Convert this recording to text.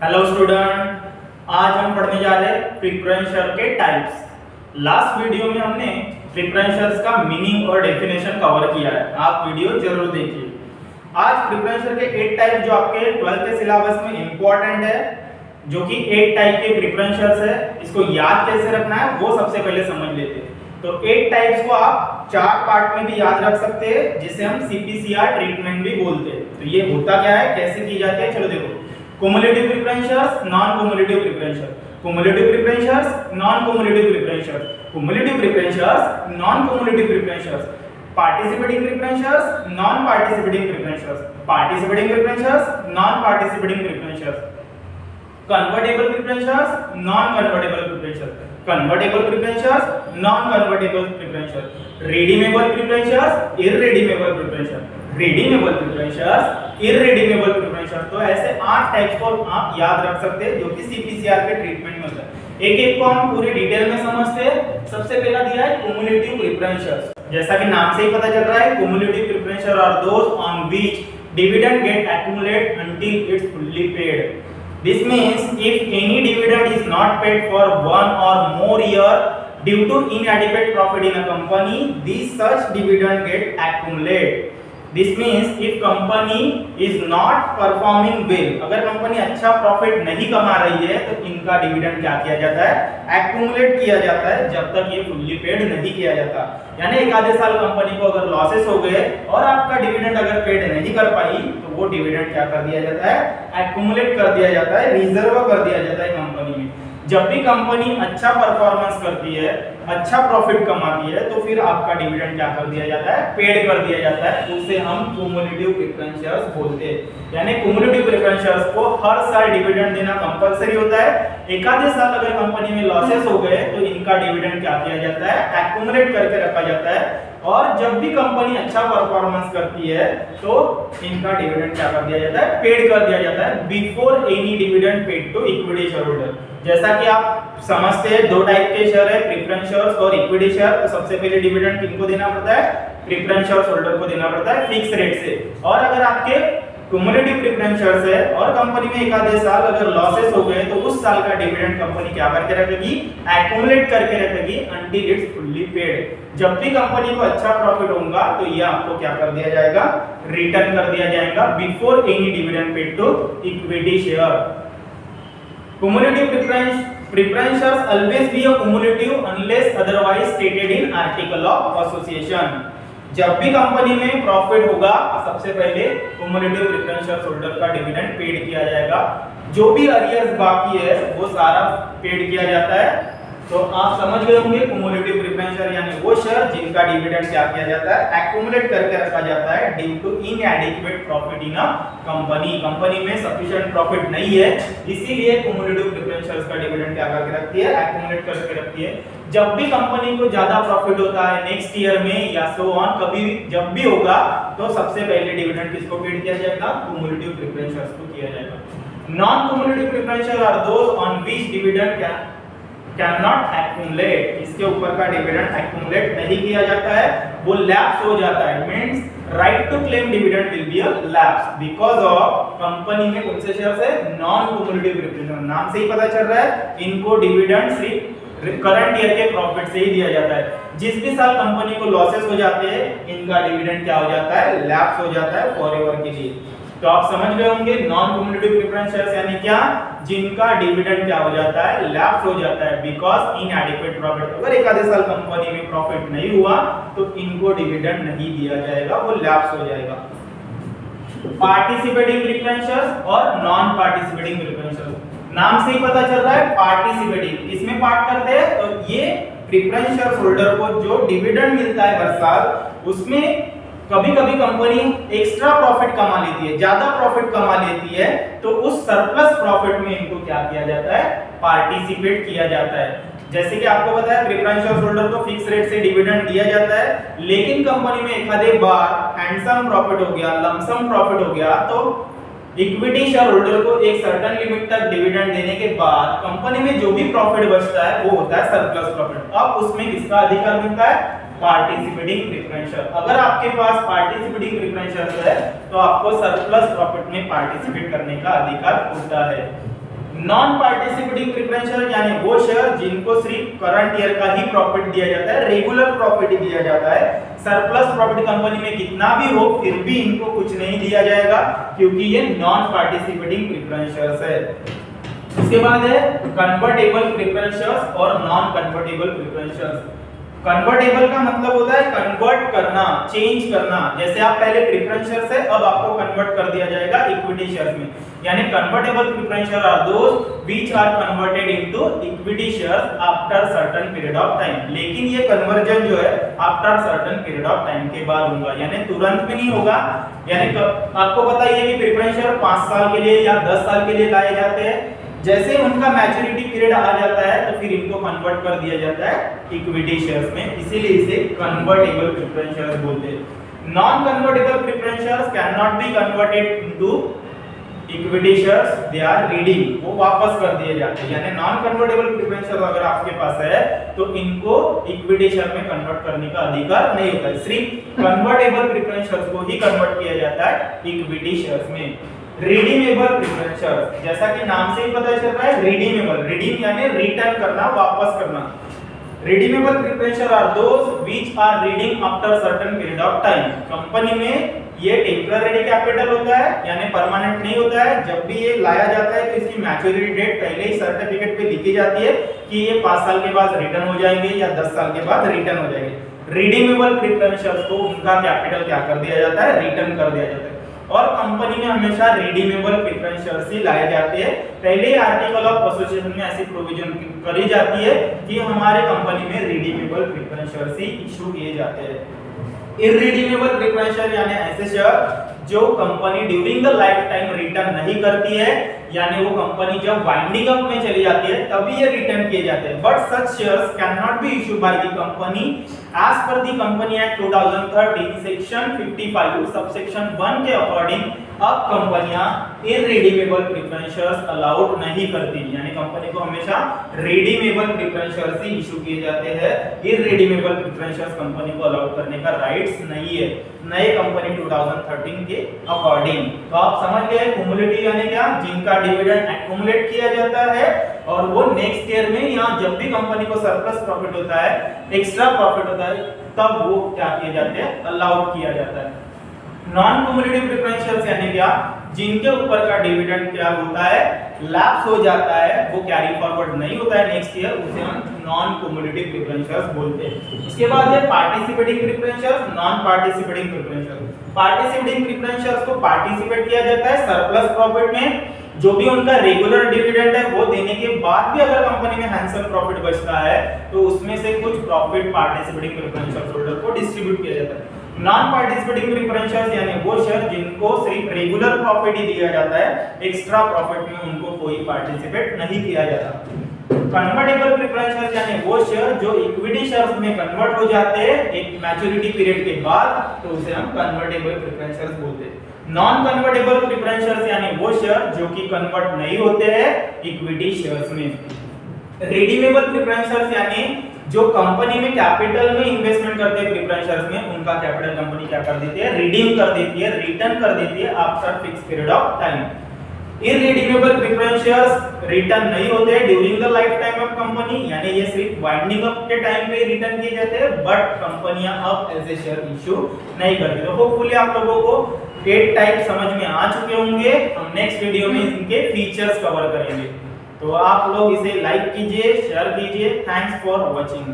Hello student, आज हम पढ़ने जा रहे हैं प्रेफरेंस शेयर के टाइप्स। लास्ट वीडियो में हमने प्रेफरेंस शेयर्स का मीनिंग और डेफिनेशन कवर किया है, आप वीडियो जरूर देखिए। आज प्रेफरेंस शेयर के 8 टाइप जो आपके 12th के सिलेबस में इंपॉर्टेंट है, जो कि 8 टाइप के प्रेफरेंस शेयर्स है, इसको याद कैसे रखना है वो सबसे पहले समझ लेते हैं। तो 8 टाइप्स को आप 4 पार्ट में भी याद रख सकते हैं, जिसे हम सीपीसीआर ट्रीटमेंट भी बोलते हैं। तो ये होता क्या है, कैसे की जाती है, चलो देखो। Cumulative preference shares, non cumulative preference shares, cumulative preference shares, non cumulative preference shares, cumulative preference shares, non cumulative preference shares, participating preference shares, non participating preference shares, participating preference shares, non participating preference shares, convertible preference shares, non convertible preference shares, convertible preference shares, non convertible preference shares, redeemable preference shares, irredeemable preference shares, redeemable preference shares, irredeemable preference shares. तो ऐसे 8 types को आप याद रख सकते हैं, जो कि सीपीसीआर के ट्रीटमेंट में होता है। एक एक को हम पूरी डिटेल में समझते हैं। सबसे पहला दिया है क्युमुलेटिव प्रेफरेंस शेयर्स। जैसा कि नाम से ही पता चल रहा है, cumulative preference share are those on which dividend get accumulate until it's fully paid. This means if any dividend is not paid for 1 or more year due to inadequate profit in a company, these such dividend get accumulate. This means if company is not performing well, अगर company अच्छा profit नहीं कमा रही है तो इनका dividend क्या किया जाता है, एक्युमुलेट किया जाता है, जब तक ये फुल्ली पेड नहीं किया जाता। यानी एक आधे साल कंपनी को अगर लॉसेस हो गए और आपका डिविडेंड अगर पेड नहीं कर पाई, तो वो डिविडेंड क्या कर दिया जाता है, एक्युमुलेट कर दिया जाता है, रिजर्व कर दिया जाता है कंपनी में। जब भी कंपनी अच्छा परफॉर्मेंस करती है, अच्छा प्रॉफिट कमाती है, तो फिर आपका डिविडेंड क्या कर दिया जाता है, पेड कर दिया जाता है। उसे हम क्युमुलेटिव प्रेफरेंस शेयर्स बोलते हैं। यानी क्युमुलेटिव प्रेफरेंस शेयर्स को हर साल डिविडेंड देना कंपलसरी होता है। एक आधे साल अगर कंपनी में लॉसेस हो गए तो इनका डिविडेंड क्या किया जाता है, एक्युमुलेट करके रखा जाता है। और जब भी कंपनी अच्छा परफॉर्मेंस करती है तो इनका डिविडेंड क्या कर दिया जाता है, पेड कर दिया जाता है, before any dividend paid to equity share holder. जैसा कि आप समझते हैं, 2 टाइप के शेयर है, प्रेफरेंस शेयर्स और इक्विटी शेयर। तो सबसे पहले डिविडेंड किनको देना पड़ता है, प्रेफरेंस शेयर होल्डर को देना पड़ता है फिक्स रेट से। और अगर आपके क्युमुलेटिव प्रेफरेंस शेयर्स है और कंपनी में एक आधे साल अगर लॉसेस हो गए, तो उस साल का डिविडेंड कंपनी क्या करके रखेगी, एक्युमुलेट करके रखेगी अंटिल इट्स फुल्ली पेड। जब भी कंपनी को अच्छा प्रॉफिट होगा तो ये आपको क्या कर दिया जाएगा, रिटर्न कर दिया जाएगा, before any dividend paid to equity share. Cumulative preference shares always be a cumulative unless otherwise stated in article of association. जब भी कंपनी में प्रॉफिट होगा, सबसे पहले cumulative preference shares होल्डर का डिविडेंड पेड किया जाएगा। जो भी अरियर्स बाकी है वो सारा पेड किया जाता है। तो आप समझ गए होंगे, क्युमुलेटिव प्रेफरेंस शेयर यानी वो शेयर जिनका डिविडेंड क्या किया जाता है, एक्युमुलेट करके रखा जाता है due to inadequate profit in a company. Company में सफिशिएंट प्रॉफिट नहीं है, इसीलिए क्युमुलेटिव प्रेफरेंस शेयर्स का डिविडेंड क्या करके रखती है, एक्युमुलेट करके रखती है। जब भी कंपनी को ज्यादा प्रॉफिट होता है नेक्स्ट ईयर में या सो ऑन, कभी जब भी होगा, तो सबसे पहले डिविडेंड किसको पेड किया जाएगा, क्युमुलेटिव प्रेफरेंस शेयर्स को किया जाएगा। Non cumulative preference share are those on which dividend cannot accumulate. इसके ऊपर का डिविडेंड एक्युमुलेट नहीं किया जाता है, वो लैप्स हो जाता है। Means right to claim dividend will be a lapse because of company में कौन से शेयर्स है, नॉन क्युमुलेटिव प्रेफरेंस। नाम से ही पता चल रहा है, इनको डिविडेंड सिर्फ करंट ईयर के प्रॉफिट से ही दिया जाता है। जिस भी साल कंपनी को लॉसेस हो जाते हैं, इनका डिविडेंड क्या हो जाता है, लैप्स हो जाता है फॉरएवर के लिए। तो आप समझ गए होंगे, नॉन क्युमुलेटिव प्रेफरेंस शेयर्स यानी क्या, जिनका डिविडेंड क्या हो जाता है, लैप्स हो जाता है बिकॉज़ इनएडिक्वेट प्रॉफिट। अगर एक आधे साल कंपनी में प्रॉफिट नहीं हुआ तो इनको डिविडेंड नहीं दिया जाएगा, वो लैप्स हो जाएगा। पार्टिसिपेटिंग प्रेफरेंस शेयर्स और नॉन पार्टिसिपेटिंग प्रेफरेंस शेयर्स। नाम से ही पता चल रहा है, पार्टिसिपेटिंग किसमें पार्ट करते हैं, तो ये प्रेफरेंस शेयर्स होल्डर को जो डिविडेंड मिलता है हर साल, उसमें कभी कभी कंपनी एक्स्ट्रा प्रॉफिट कमा लेती है, ज्यादा प्रॉफिट कमा लेती है, तो उस सरप्लस प्रॉफिट में इनको क्या किया जाता है, पार्टिसिपेट किया जाता है। जैसे कि आपको पता है, प्रेफरेंस शेयर होल्डर को फिक्स रेट से डिविडेंड दिया जाता है, लेकिन कंपनी में एक आधे बार हैंडसम प्रॉफिट हो गया, लमसम प्रॉफिट हो गया, तो इक्विटी शेयर होल्डर को एक सर्टेन लिमिट तक डिविडेंड देने के बाद कंपनी में जो भी प्रॉफिट बचता है वो होता है सरप्लस प्रॉफिट। अब उसमें किसका अधिकार मिलता है, पार्टिसिपेटिंग प्रेफरेंस शेयर। अगर आपके पास पार्टिसिपेटिंग प्रेफरेंस शेयर है तो आपको सरप्लस प्रॉफिट में पार्टिसिपेट करने का अधिकार होता है। नॉन पार्टिसिपेटिंग प्रेफरेंस शेयर यानी वो शेयर जिनको सिर्फ करंट ईयर का ही प्रॉफिट दिया जाता है, रेगुलर प्रॉफिट दिया जाता है, सरप्लस प्रॉफिट कंपनी में कितना भी हो फिर भी इनको कुछ नहीं दिया जाएगा क्योंकि ये नॉन पार्टिसिपेटिंग प्रेफरेंस शेयर्स है। इसके बाद है कन्वर्टेबल प्रेफरेंस शेयर्स और non convertible preference shares. Convertible का मतलब होता है कन्वर्ट करना, चेंज करना। जैसे आप पहले प्रेफरेंस शेयर्स है, अब आपको कन्वर्ट कर दिया जाएगा इक्विटी शेयर्स में। यानी convertible preference share are those which are converted into equity shares after certain period of time. लेकिन ये कन्वर्जन जो है after certain period of time के बाद होगा, यानी तुरंत भी नहीं होगा। यानी आपको पता ही है कि प्रेफरेंस शेयर 5 साल के लिए या 10 साल के लिए लाए जाते हैं। जैसे उनका मैच्योरिटी पीरियड आ जाता है तो फिर इनको कन्वर्ट कर दिया जाता है इक्विटी शेयर्स में, इसीलिए इसे कन्वर्टेबल प्रेफरेंस शेयर्स बोलते हैं। Non convertible preference shares cannot be converted into equity shares, they are reading, वो वापस कर दिए जाते हैं। यानी नॉन कन्वर्टेबल प्रेफरेंस शेयर अगर आपके पास है तो इनको इक्विटी शेयर में कन्वर्ट करने का अधिकार नहीं होता है, सिर्फ कन्वर्टेबल प्रेफरेंस शेयर्स को ही कन्वर्ट किया जाता है इक्विटी शेयर्स में। रिडीमेबल प्रेफरेंस शेयर्स, जैसा कि नाम से ही पता चल रहा है रिडीमेबल, रिडीम यानी रिटर्न करना, वापस करना। Redeemable preference share are those which are redeem after certain period of time. Company में ये टेम्पररी कैपिटल होता है यानी परमानेंट नहीं होता है। जब भी ये लाया जाता है तो इसकी मैच्योरिटी डेट पहले ही सर्टिफिकेट पे लिखी जाती है कि ये 5 साल के बाद रिटर्न हो जाएंगे या 10 साल के बाद रिटर्न हो जाएंगे। रिडीमेबल प्रेफरेंस शेयर्स को उनका कैपिटल क्या कर दिया जाता है, रिटर्न कर दिया जाता है। और कंपनी में हमेशा रिडीमेबल प्रेफरेंस शेयर्स ही लाए जाते हैं। पहले ही आर्टिकल ऑफ एसोसिएशन में ऐसी प्रोविजन करी जाती है कि हमारे कंपनी में रिडीमेबल प्रेफरेंस शेयर्स ही इशू किए जाते हैं। इररिडीमेबल प्रेफरेंस शेयर यानी ऐसे शेयर जो company during the life time return नहीं करती है, यानी वो कंपनी जब वाइंडिंग अप में चली जाती है तभी ये रिटर्न किए जाते हैं। But such shares cannot be issued by the company as per the company act 2013 section 55 subsection 1 के अकॉर्डिंग। अब कंपनियां इररिडीमेबल प्रेफरेंस शेयर्स अलाउड नहीं करती, यानी कंपनी को हमेशा रिडीमेबल प्रेफरेंस शेयर्स ही इशू किए जाते हैं। इररिडीमेबल प्रेफरेंस शेयर्स कंपनी को अलाउड करने का राइट्स नहीं है नए कंपनी 2013 के अकॉर्डिंग। तो आप समझ गए कुमुलेटिव यानी क्या, जिनका डिविडेंड एक्युमुलेट किया जाता है और वो नेक्स्ट ईयर में या जब भी कंपनी को सरप्लस प्रॉफिट होता है, एक्स्ट्रा प्रॉफिट होता है, तब वो क्या किए जाते हैं, अलाउड किया जाता है। नॉन कुमुलेटिव प्रेफरेंस शेयर्स यानी क्या, जिनके ऊपर का डिविडेंड क्या होता है, लैप्स हो जाता है, वो कैरी फॉरवर्ड नहीं होता है नेक्स्ट ईयर, उसे हम नॉन कुमुलेटिव प्रेफरेंस शेयर्स बोलते हैं। इसके बाद है participating preference shares, non participating preference shares. Participating preference shares को पार्टिसिपेट किया जाता है सरप्लस प्रॉफिट में, जो भी उनका रेगुलर डिविडेंड है वो देने के बाद भी अगर कंपनी में हैंडसम प्रॉफिट बचता है तो उसमें से कुछ profit participating preference share holder को डिस्ट्रीब्यूट किया जाता है। नॉन पार्टिसिपेटिंग प्रेफरेंस शेयर्स यानी वो शेयर जिनको सिर्फ रेगुलर प्रॉफिट ही दिया जाता है, एक्स्ट्रा प्रॉफिट में उनको कोई पार्टिसिपेट नहीं किया जाता। कन्वर्टेबल प्रेफरेंस शेयर यानी वो शेयर जो इक्विटी शेयर्स में कन्वर्ट हो जाते हैं एक मैच्योरिटी पीरियड के बाद, तो उसे हम कन्वर्टेबल प्रेफरेंस शेयर्स बोलते हैं। नॉन कन्वर्टेबल प्रेफरेंस शेयर्स यानी वो शेयर जो कि कन्वर्ट नहीं होते हैं इक्विटी शेयर्स में। रिडीमेबल प्रेफरेंस शेयर्स यानी जो कंपनी में कैपिटल में इन्वेस्टमेंट करते हैं प्रेफरेंस शेयर्स में, उनका कैपिटल कंपनी क्या कर देती है, रिडीम कर देती है, रिटर्न कर देती है after fix period of time. Irredeemable preference shares return नहीं होते हैं during the life time of company, यानी ये सिर्फ वाइंडिंग अप के टाइम पे रिटर्न किए जाते हैं, बट कंपनियां अब ऐसे शेयर इशू नहीं करती। तो होपफुली आप लोगों को 8 टाइप समझ में आ चुके होंगे। हम नेक्स्ट वीडियो में इनके फीचर्स कवर करेंगे। तो आप लोग इसे लाइक कीजिए, शेयर कीजिए। Thanks for watching.